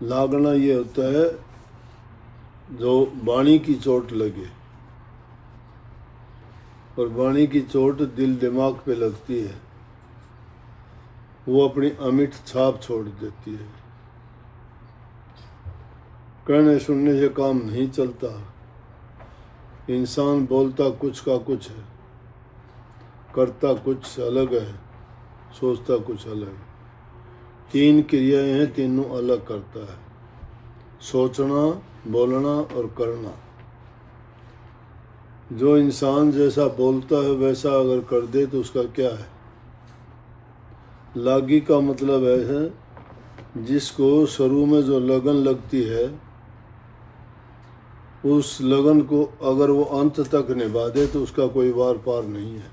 लागना ये होता है जो वाणी की चोट लगे, और वाणी की चोट दिल दिमाग पे लगती है, वो अपनी अमिट छाप छोड़ देती है। कहने सुनने से काम नहीं चलता। इंसान बोलता कुछ का कुछ है, करता कुछ अलग है, सोचता कुछ अलग है। तीन क्रियाएं हैं, तीनों अलग करता है, सोचना, बोलना और करना। जो इंसान जैसा बोलता है वैसा अगर कर दे तो उसका क्या है? लागी का मतलब है जिसको शुरू में जो लगन लगती है, उस लगन को अगर वो अंत तक निभा दे तो उसका कोई वार पार नहीं है।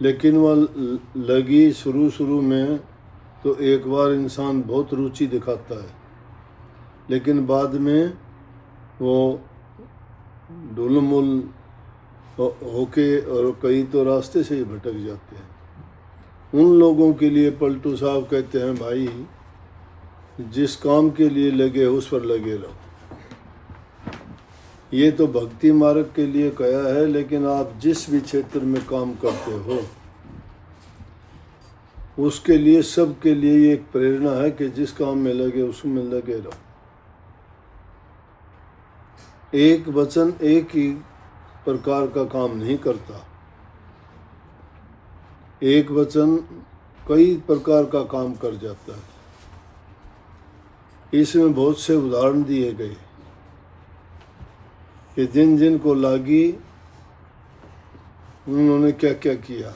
लेकिन वह लगी शुरू में तो एक बार इंसान बहुत रुचि दिखाता है, लेकिन बाद में वो ढुलमुल होके और कई तो रास्ते से ही भटक जाते हैं। उन लोगों के लिए पलटू साहब कहते हैं, भाई जिस काम के लिए लगे उस पर लगे रहो। ये तो भक्ति मार्ग के लिए कहा है, लेकिन आप जिस भी क्षेत्र में काम करते हो उसके लिए, सबके लिए ये एक प्रेरणा है कि जिस काम में लगे उसमें लगे रहो। एक वचन एक ही प्रकार का काम नहीं करता, एक वचन कई प्रकार का काम कर जाता है। इसमें बहुत से उदाहरण दिए गए कि जिन जिन को लागी उन्होंने क्या क्या किया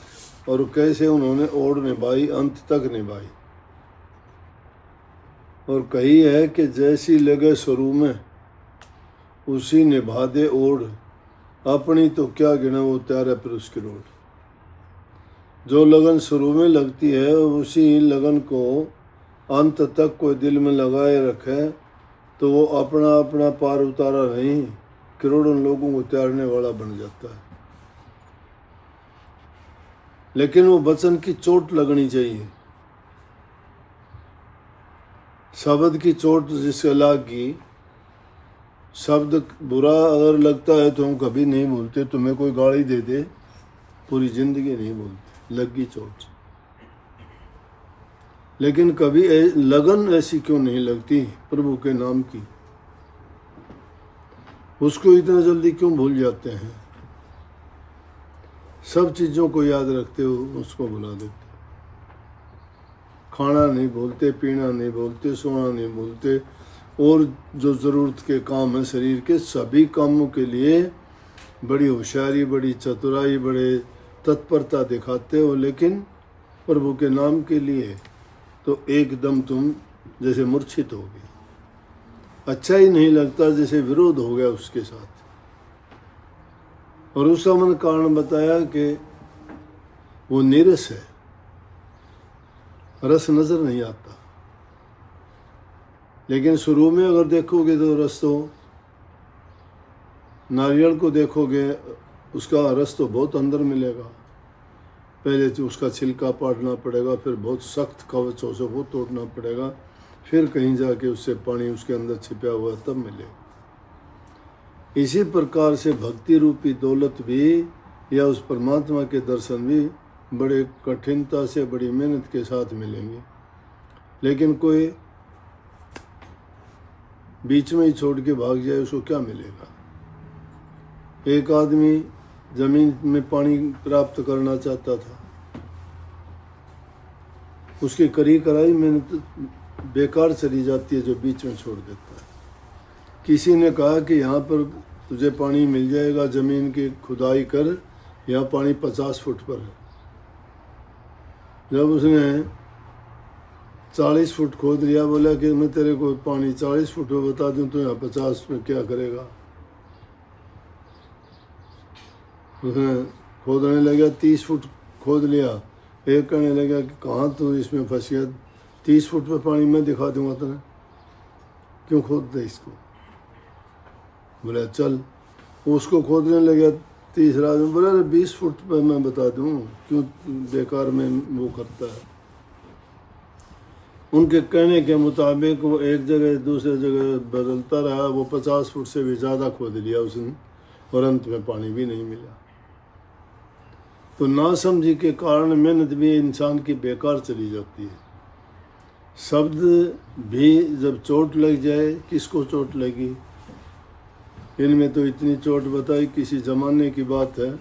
और कैसे उन्होंने ओढ़ निभाई, अंत तक निभाई। और कही है कि जैसी लगे शुरू में उसी निभा दे ओढ़, अपनी तो क्या गिना वो त्यारे पर उसकी रोड। जो लगन शुरू में लगती है उसी लगन को अंत तक कोई दिल में लगाए रखे तो वो अपना अपना पार उतारा नहीं, करोड़ों लोगों को त्यारने वाला बन जाता है। लेकिन वो वचन की चोट लगनी चाहिए। शब्द की चोट जिससे लागी, शब्द बुरा अगर लगता है तो हम कभी नहीं बोलते। तुम्हें कोई गाली दे दे पूरी जिंदगी नहीं बोलते, लगी चोट। लेकिन कभी लगन ऐसी क्यों नहीं लगती प्रभु के नाम की? उसको इतना जल्दी क्यों भूल जाते हैं? सब चीज़ों को याद रखते हो उसको भुला देते। खाना नहीं बोलते, पीना नहीं बोलते, सोना नहीं बोलते, और जो ज़रूरत के काम हैं शरीर के, सभी कामों के लिए बड़ी होशियारी, बड़ी चतुराई, बड़े तत्परता दिखाते हो। लेकिन प्रभु के नाम के लिए तो एकदम तुम जैसे मूर्छित हो गए। अच्छा ही नहीं लगता, जैसे विरोध हो गया उसके साथ। और उसका मन कारण बताया कि वो नीरस है, रस नजर नहीं आता। लेकिन शुरू में अगर देखोगे तो रस तो, नारियल को देखोगे उसका रस तो बहुत अंदर मिलेगा। पहले तो उसका छिलका पाड़ना पड़ेगा, फिर बहुत सख्त कवचों से वो तोड़ना पड़ेगा, फिर कहीं जाके उससे पानी उसके अंदर छिपा हुआ तब मिलेगा। इसी प्रकार से भक्ति रूपी दौलत भी या उस परमात्मा के दर्शन भी बड़े कठिनता से, बड़ी मेहनत के साथ मिलेंगे। लेकिन कोई बीच में ही छोड़ के भाग जाए उसको क्या मिलेगा? एक आदमी जमीन में पानी प्राप्त करना चाहता था, उसकी करी कराई मेहनत बेकार चली जाती है जो बीच में छोड़ देता है। किसी ने कहा कि यहाँ पर तुझे पानी मिल जाएगा, ज़मीन की खुदाई कर, यहाँ पानी 50 फुट पर है। जब उसने 40 फुट खोद लिया, बोला कि मैं तेरे को पानी 40 फुट में बता दूं तो यहाँ 50 में क्या करेगा? उसने खोदने लगा, 30 फुट खोद लिया। एक कहने लगा कि कहाँ तू इसमें फंस गया, 30 फुट पर पानी मैं दिखा दूंगा तुझे, क्यों खोद दे इसको? बोला चल। उसको खोदने लगा, तीसरा आदमी बोला 20 फुट पर मैं बता दूं, क्यों बेकार में वो करता है? उनके कहने के मुताबिक वो एक जगह दूसरे जगह बदलता रहा, वो 50 फुट से भी ज़्यादा खोद लिया उसने और अंत में पानी भी नहीं मिला। तो नासमझी के कारण मेहनत भी इंसान की बेकार चली जाती है। शब्द भी जब चोट लग जाए, किसको चोट लगी, इनमें तो इतनी चोट बताई। किसी ज़माने की बात है,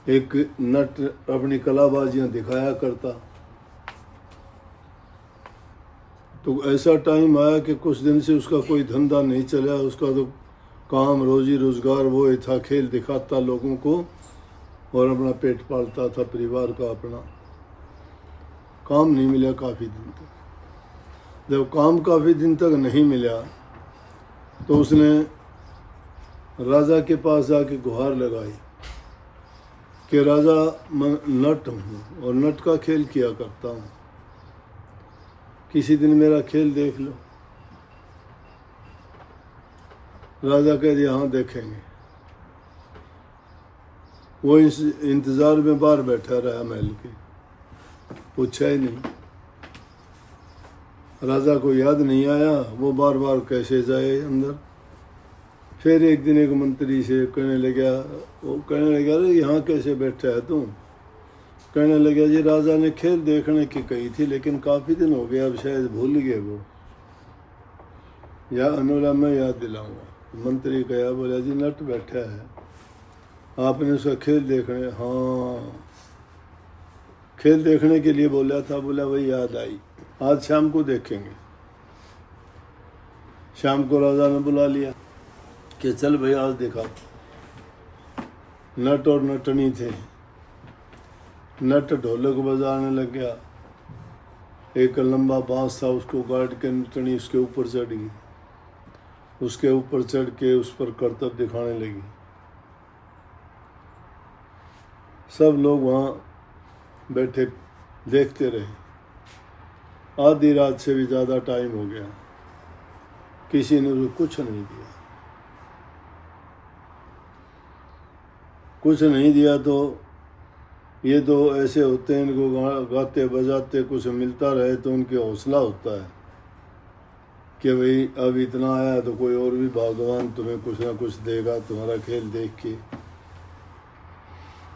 एक नट अपनी कलाबाजियाँ दिखाया करता, तो ऐसा टाइम आया कि कुछ दिन से उसका कोई धंधा नहीं चला। उसका तो काम रोजी रोज़गार वो ही था, खेल दिखाता लोगों को और अपना पेट पालता था, परिवार का अपना। काम नहीं मिला काफ़ी दिन तक। जब काम काफ़ी दिन तक नहीं मिला तो उसने राजा के पास जाके गुहार लगाई कि राजा, मैं नट हूँ और नट का खेल किया करता हूँ, किसी दिन मेरा खेल देख लो। राजा कह दिया, हाँ देखेंगे। वो इस इंतज़ार में बाहर बैठा रहा महल के, पूछा ही नहीं। राजा को याद नहीं आया, वो बार बार कैसे जाए अंदर। फिर एक दिन एक मंत्री से कहने लगा, वो कहने लगा, अरे यहाँ कैसे बैठा है तुम? कहने लगा, जी राजा ने खेल देखने की कही थी, लेकिन काफ़ी दिन हो गया, अब शायद भूल गए वो, या अनुरा मैं याद दिलाऊंगा। मंत्री कहा, बोला जी नट बैठा है, आपने उसका खेल देखने, हाँ खेल देखने के लिए बोला था। बोला वही याद आई, आज शाम को देखेंगे। शाम को राजा ने बुला लिया कि चल भाई आज देखा। नट और नटनी थे। नट ढोलक बजाने लग गया, एक लंबा बांस था, उसको गाड़ के नटनी उसके ऊपर चढ़ गई। उसके ऊपर चढ़ के उस पर करतब दिखाने लगी। सब लोग वहाँ बैठे देखते रहे। आधी रात से भी ज़्यादा टाइम हो गया, किसी ने उसको कुछ नहीं दिया। कुछ नहीं दिया तो ये तो ऐसे होते हैं, इनको गाते बजाते कुछ मिलता रहे तो उनके हौसला होता है कि भाई अब इतना आया तो कोई और भी भगवान तुम्हें कुछ ना कुछ देगा तुम्हारा खेल देख के।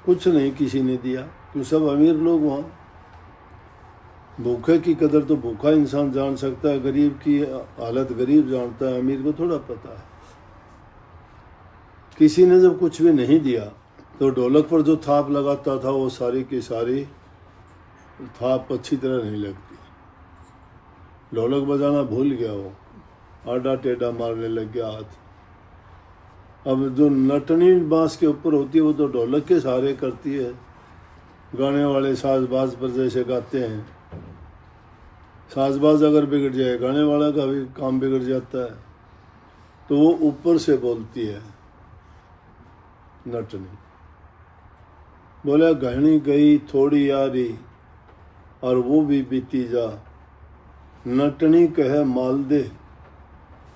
कुछ नहीं किसी ने दिया, तो सब अमीर लोग वहाँ। भूखे की कदर तो भूखा इंसान जान सकता है, गरीब की हालत गरीब जानता है, अमीर को थोड़ा पता है। किसी ने जब कुछ भी नहीं दिया तो ढोलक पर जो थाप लगाता था वो सारी की सारी थाप अच्छी तरह नहीं लगती। ढोलक बजाना भूल गया, वो आड़ा टेढ़ा मारने लग गया हाथ। अब जो नटनी बांस के ऊपर होती है वो तो ढोलक के सहारे करती है। गाने वाले साजबाज पर जैसे गाते हैं, साजबाज अगर बिगड़ जाए गाने वाला का भी काम बिगड़ जाता है, तो वो ऊपर से बोलती है नटनी। बोला गहनी गई थोड़ी यारी और वो भी बीती जा, नटनी कहे माल दे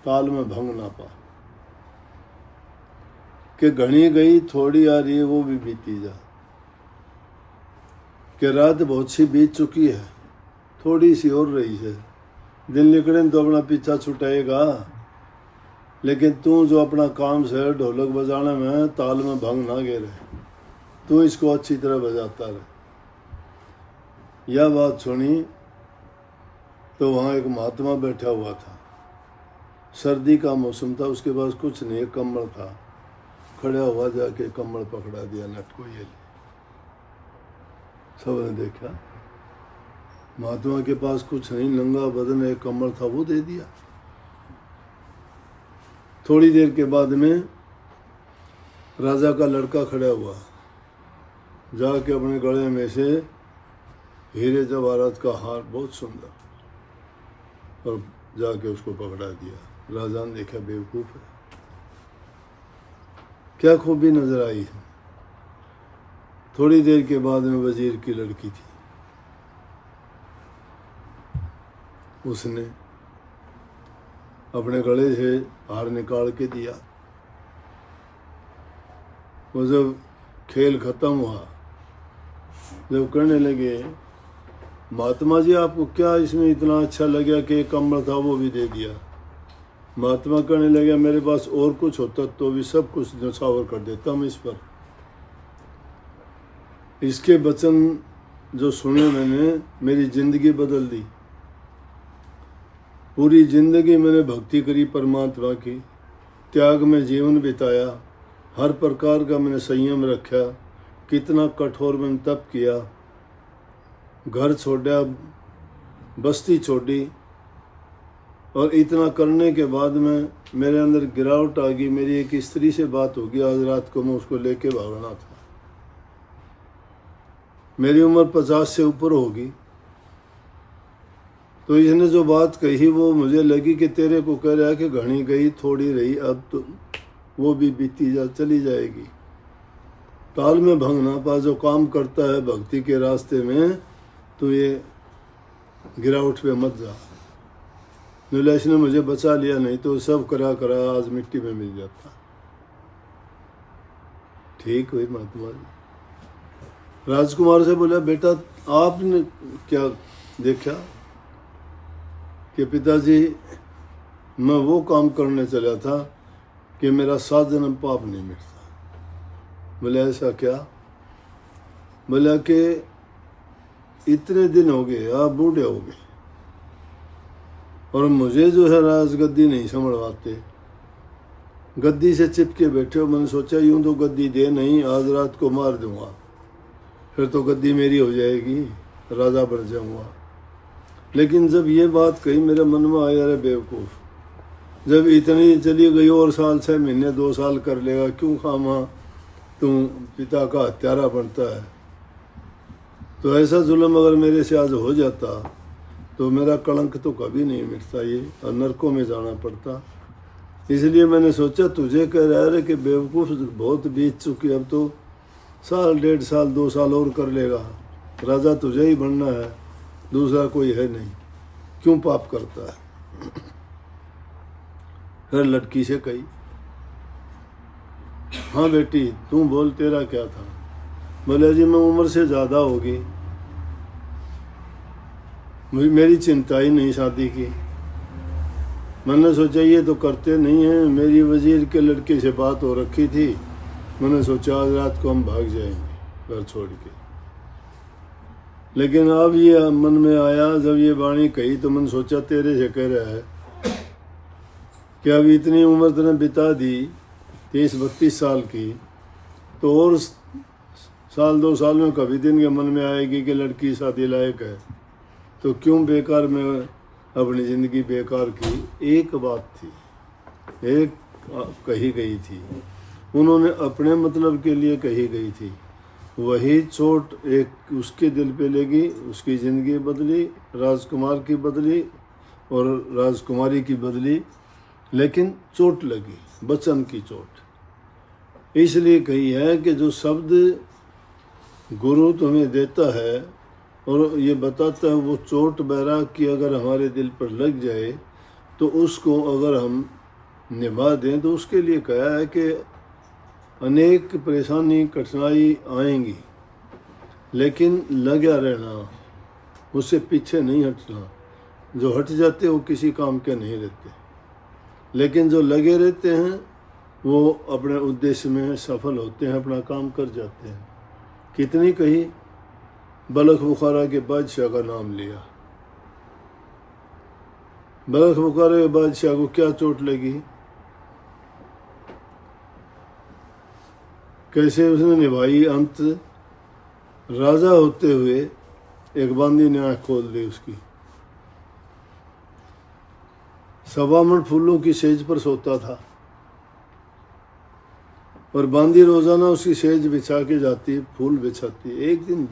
ताल में भंग ना पा। कि घनी गई थोड़ी यारी है वो भी बीती जा, कि रात बहुत सी बीत चुकी है, थोड़ी सी और रही है। दिन निकले तो अपना पीछा छुटाएगा, लेकिन तू जो अपना काम से ढोलक बजाने में ताल में भंग ना गिरे, तू इसको अच्छी तरह बजाता रहे। यह बात सुनी तो वहाँ एक महात्मा बैठा हुआ था। सर्दी का मौसम था, उसके पास कुछ नहीं, कम्बल था। खड़ा हुआ जाके कम्बल पकड़ा दिया नट को, ये सबने देखा महात्मा के पास कुछ नहीं, नंगा बदन एक कम्बल था वो दे दिया। थोड़ी देर के बाद में राजा का लड़का खड़ा हुआ, जाके अपने गले में से हीरे जवाहरात का हार बहुत सुंदर, और जाके उसको पकड़ा दिया। राजा ने देखा बेवकूफ़ है, क्या खूबी नजर आई है। थोड़ी देर के बाद में वजीर की लड़की थी, उसने अपने गले से हार निकाल के दिया। वो जब खेल खत्म हुआ, जब कहने लगे महात्मा जी आपको क्या इसमें इतना अच्छा लगा कि एक कम्बल था वो भी दे दिया। महात्मा कहने लगे मेरे पास और कुछ होता तो भी सब कुछ न्यौछावर कर देता मैं इस पर। इसके वचन जो सुने मैंने मेरी जिंदगी बदल दी। पूरी जिंदगी मैंने भक्ति करी परमात्मा की, त्याग में जीवन बिताया, हर प्रकार का मैंने संयम रखा, कितना कठोर मैंने तप किया, घर छोड़ा, बस्ती छोड़ी, और इतना करने के बाद में मेरे अंदर गिरावट आ गई। मेरी एक स्त्री से बात हो गई, आज रात को मैं उसको लेके भागना था। मेरी उम्र 50 से ऊपर होगी। तो इसने जो बात कही वो मुझे लगी कि तेरे को कह रहा है कि घनी गई थोड़ी रही, अब तो वो भी बीती चली जाएगी। काल में भंग ना पा, जो काम करता है भक्ति के रास्ते में तो ये गिरावट पे मत जा। नीलेश ने मुझे बचा लिया, नहीं तो सब करा आज मिट्टी में मिल जाता। ठीक हुई महात्मा जी। राजकुमार से बोला बेटा आपने क्या देखा कि पिताजी मैं वो काम करने चला था कि मेरा 7 जन्म पाप नहीं मिटता। बोले ऐसा क्या? बोला कि इतने दिन हो गए आप बूढ़े हो गए और मुझे जो है राजगद्दी नहीं संभलवाते, गद्दी से चिपके बैठे हो। मैंने सोचा यूं तो गद्दी दे नहीं, आज रात को मार दूंगा, फिर तो गद्दी मेरी हो जाएगी, राजा बन जाऊंगा। लेकिन जब ये बात कही मेरे मन में आया, अरे बेवकूफ़, जब इतनी चली गई और साल 6 महीने 2 साल कर लेगा, क्यों खामा तुम पिता का हत्यारा बनता है। तो ऐसा जुल्म अगर मेरे से आज हो जाता तो मेरा कलंक तो कभी नहीं मिटता, ये नरकों में जाना पड़ता। इसलिए मैंने सोचा तुझे कह रहा है कि बेवकूफ़ बहुत बीत चुकी, अब तो 1 1.5 साल 2 साल और कर लेगा, राजा तुझे ही बनना है, दूसरा कोई है नहीं, क्यों पाप करता है। फिर लड़की से कही, हाँ बेटी तू बोल तेरा क्या था। बोले जी मैं उम्र से ज़्यादा होगी, मेरी चिंता ही नहीं शादी की। मैंने सोचा ये तो करते नहीं हैं, मेरी वजीर के लड़के से बात हो रखी थी, मैंने सोचा आज रात को हम भाग जाएंगे घर छोड़ के। लेकिन अब ये मन में आया, जब ये वाणी कही तो मैंने सोचा तेरे से कह रहा है कि अब इतनी उम्र तूने बिता दी 30-32 साल की, तो और 1-2 साल में कभी दिन के मन में आएगी कि लड़की शादी लायक है, तो क्यों बेकार में अपनी ज़िंदगी बेकार की। एक बात थी, एक कही गई थी, उन्होंने अपने मतलब के लिए कही गई थी, वही चोट एक उसके दिल पे लगी, उसकी ज़िंदगी बदली, राजकुमार की बदली और राजकुमारी की बदली, लेकिन चोट लगी, वचन की चोट। इसलिए कही है कि जो शब्द गुरु तुम्हें देता है और ये बताता है, वो चोट बैराग की अगर हमारे दिल पर लग जाए तो उसको अगर हम निभा दें तो उसके लिए कहा है कि अनेक परेशानी कठिनाई आएंगी, लेकिन लगा रहना, उससे पीछे नहीं हटना। जो हट जाते वो किसी काम के नहीं रहते, लेकिन जो लगे रहते हैं वो अपने उद्देश्य में सफल होते हैं, अपना काम कर जाते हैं। कितनी कही, बलख बुखारा के बादशाह का नाम लिया। बलख बुखारा के बादशाह को क्या चोट लगी, कैसे उसने निभाई। अंत राजा होते हुए एक बांदी ने आँख खोल दी उसकी। 1.25 मन फूलों की सेज पर सोता था और बांदी रोजाना उसकी सेज बिछा के जाती, फूल बिछाती। एक दिन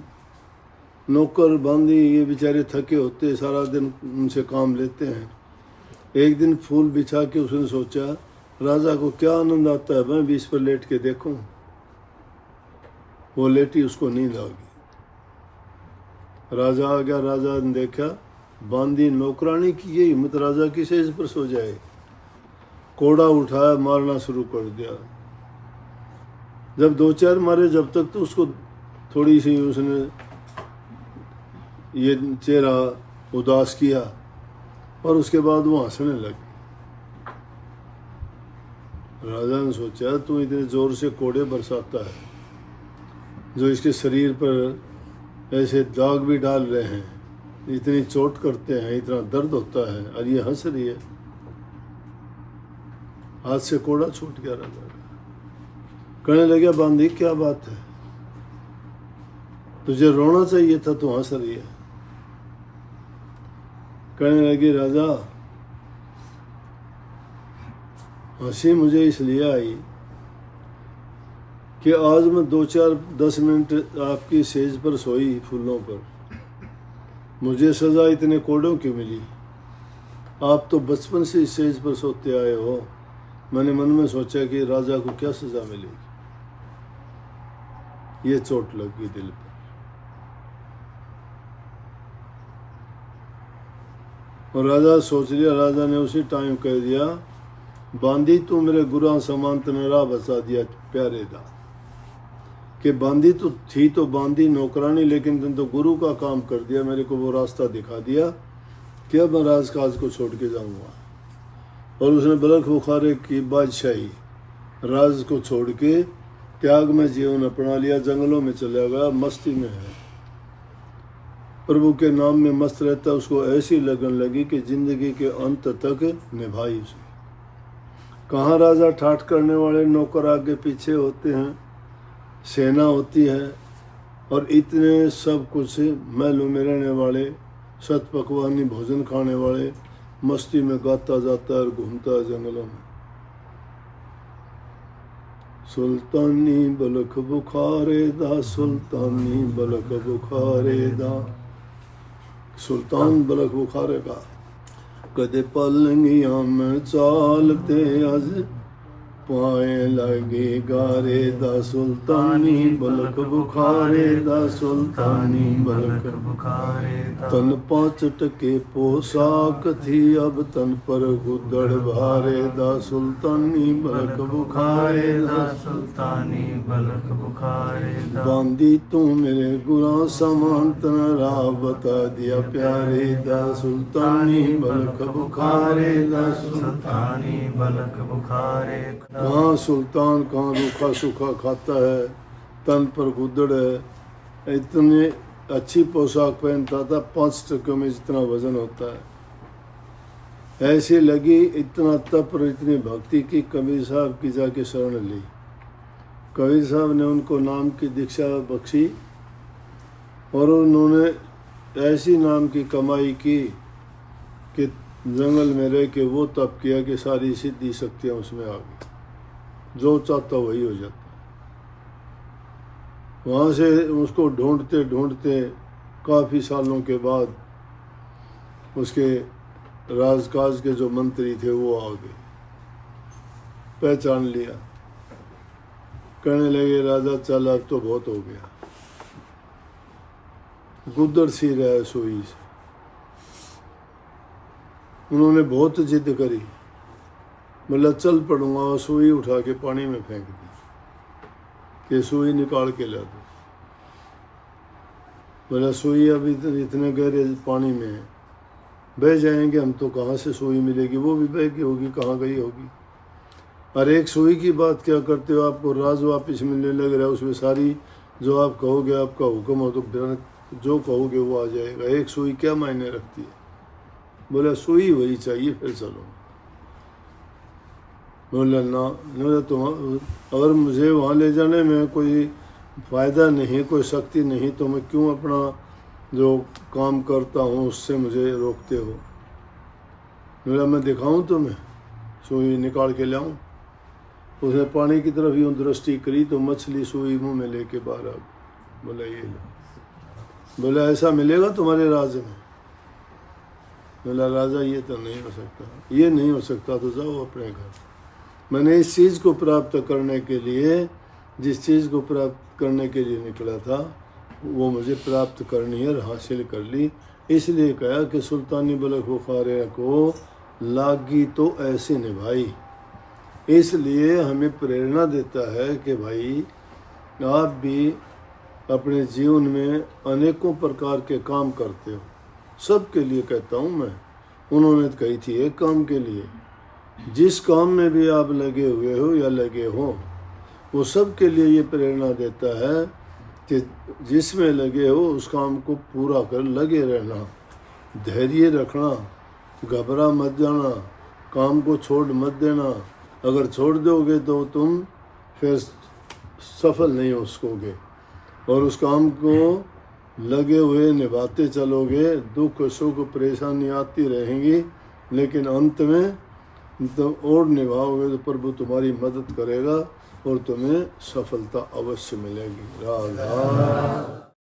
नौकर बांदी ये बेचारे थके होते, सारा दिन उनसे काम लेते हैं, एक दिन फूल बिछा के उसने सोचा राजा को क्या आनंद आता है, मैं भी इस पर लेट के देखूं। वो लेटी, उसको नींद आ गई। राजा आ गया, राजा ने देखा बांदी नौकरानी की, ये हिम्मत राजा की सेज पर सो जाए। कोड़ा उठाया, मारना शुरू कर दिया। जब 2-4 मारे, जब तक तो उसको थोड़ी सी उसने ये चेहरा उदास किया और उसके बाद वो हंसने लगी। राजा ने सोचा तू इतने जोर से कोड़े बरसाता है, जो इसके शरीर पर ऐसे दाग भी डाल रहे हैं, इतनी चोट करते हैं, इतना दर्द होता है, और ये हंस रही है। हाथ से कोड़ा छूट गया राजा का। कहने लगे बांदी क्या बात है, तुझे रोना चाहिए था, तू हंस रही है। कहने लगी राजा हंसी मुझे इसलिए आई कि आज मैं 2-4-10 मिनट आपकी सेज पर सोई फूलों पर, मुझे सज़ा इतने कोड़ों की मिली। आप तो बचपन से इस सेज पर सोते आए हो। मैंने मन में सोचा कि राजा को क्या सज़ा मिलेगी, ये चोट लग गई दिल पर। और राजा सोच लिया, राजा ने उसी टाइम कह दिया बांदी तू मेरे गुरा समान तने राह बचा दिया प्यारे दा, कि बांदी तो थी तो बांदी नौकरानी, लेकिन तुम तो गुरु का काम कर दिया, मेरे को वो रास्ता दिखा दिया कि अब मैं राजकाज को छोड़ के जाऊंगा। और उसने बलख बुखारे की बादशाही राज को छोड़ के त्याग में जीवन अपना लिया, जंगलों में चला गया, मस्ती में है, प्रभु के नाम में मस्त रहता। उसको ऐसी लगन लगी कि जिंदगी के अंत तक निभाई उसने। कहाँ राजा ठाठ करने वाले नौकर आगे पीछे होते हैं, सेना होती है, और इतने सब कुछ महलों में रहने वाले, सत पकवानी भोजन खाने वाले, मस्ती में गाता जाता है और घूमता है जंगलों में। सुल्तानी बलख बुखारे दा, सुल्तानी बलख बुखारे दा, सुल्तान बलख बुखारे का कदे पलंगियां में चालते अज पाए लगे गारे दा, सुल्तानी बलख बुखारे दा, सुल्तानी बलख बुखारे दा। तन 5 टके पोशाक थी, अब तन पर गुदड़ भारे दा, सुल्तानी बलख बुखारे दा, सुल्तानी बलख बुखारे दा। बांदी तू मेरे गुरा समान तन राह बता दिया प्यारे दा, सुल्तानी बलख बुखारे दा, सुल्तानी बलख बुखारे। कहाँ सुल्तान कहाँ रूखा सूखा खाता है, तन पर गुदड़ है, इतनी अच्छी पोशाक पहनता था, 5 टकों में जितना वजन होता है। ऐसी लगी, इतना तप और इतनी भक्ति की कबीर साहब की जाके शरण ली। कबीर साहब ने उनको नाम की दीक्षा बख्शी और उन्होंने ऐसी नाम की कमाई की कि जंगल में रह के वो तप किया कि सारी सिद्धि शक्तियाँ उसमें आ गई, जो चाहता वही हो जाता। वहाँ से उसको ढूंढते ढूंढते काफ़ी सालों के बाद उसके राजकाज के जो मंत्री थे वो आ गए, पहचान लिया। कहने लगे राजा चल अब तो बहुत हो गया, गुदड़ सी रहा सोई से। उन्होंने बहुत जिद करी, बोला चल पड़ूंगा, और सुई उठा के पानी में फेंक दी कि सुई निकाल के ला दो। बोला सुई अभी इतने गहरे पानी में है, बह जाएंगे हम तो, कहाँ से सुई मिलेगी, वो भी बह गई होगी, कहाँ गई होगी। और एक सुई की बात क्या करते हो, आपको राज वापिस मिलने लग रहा है, उसमें सारी जो आप कहोगे, आपका हुक्म हो तो जो कहोगे वो आ जाएगा। एक सुई क्या मायने रखती है। बोला सुई वही चाहिए, फिर चलो। बोला ना तुम अगर मुझे वहाँ ले जाने में कोई फ़ायदा नहीं, कोई शक्ति नहीं, तो मैं क्यों अपना जो काम करता हूँ उससे मुझे रोकते हो। बोला मैं दिखाऊँ तुम्हें, सुई निकाल के लाऊँ। उसने पानी की तरफ यूँ दृष्टि करी तो मछली सुई मुँह में लेके बाहर आ गई। बोला ये लो। बोला ऐसा मिलेगा तुम्हारे राज्य में। बोला राजा ये तो नहीं हो सकता, ये नहीं हो सकता तो जाओ अपने घर। मैंने इस चीज़ को प्राप्त करने के लिए, जिस चीज़ को प्राप्त करने के लिए निकला था वो मुझे प्राप्त करनी है और हासिल कर ली। इसलिए कहा कि सुल्तानी बलख बुखारे को लागी तो ऐसे निभाई। इसलिए हमें प्रेरणा देता है कि भाई आप भी अपने जीवन में अनेकों प्रकार के काम करते हो, सबके लिए कहता हूँ मैं, उन्होंने तो कही थी एक काम के लिए। जिस काम में भी आप लगे हुए हो या लगे हो, वो सब के लिए ये प्रेरणा देता है कि जिसमें लगे हो उस काम को पूरा कर लगे रहना, धैर्य रखना, घबरा मत जाना, काम को छोड़ मत देना। अगर छोड़ दोगे तो तुम फिर सफल नहीं हो सकोगे, और उस काम को लगे हुए निभाते चलोगे। दुख सुख परेशानी आती रहेंगी, लेकिन अंत में तो और निभाओगे तो प्रभु तुम्हारी मदद करेगा और तुम्हें सफलता अवश्य मिलेगी। राधा।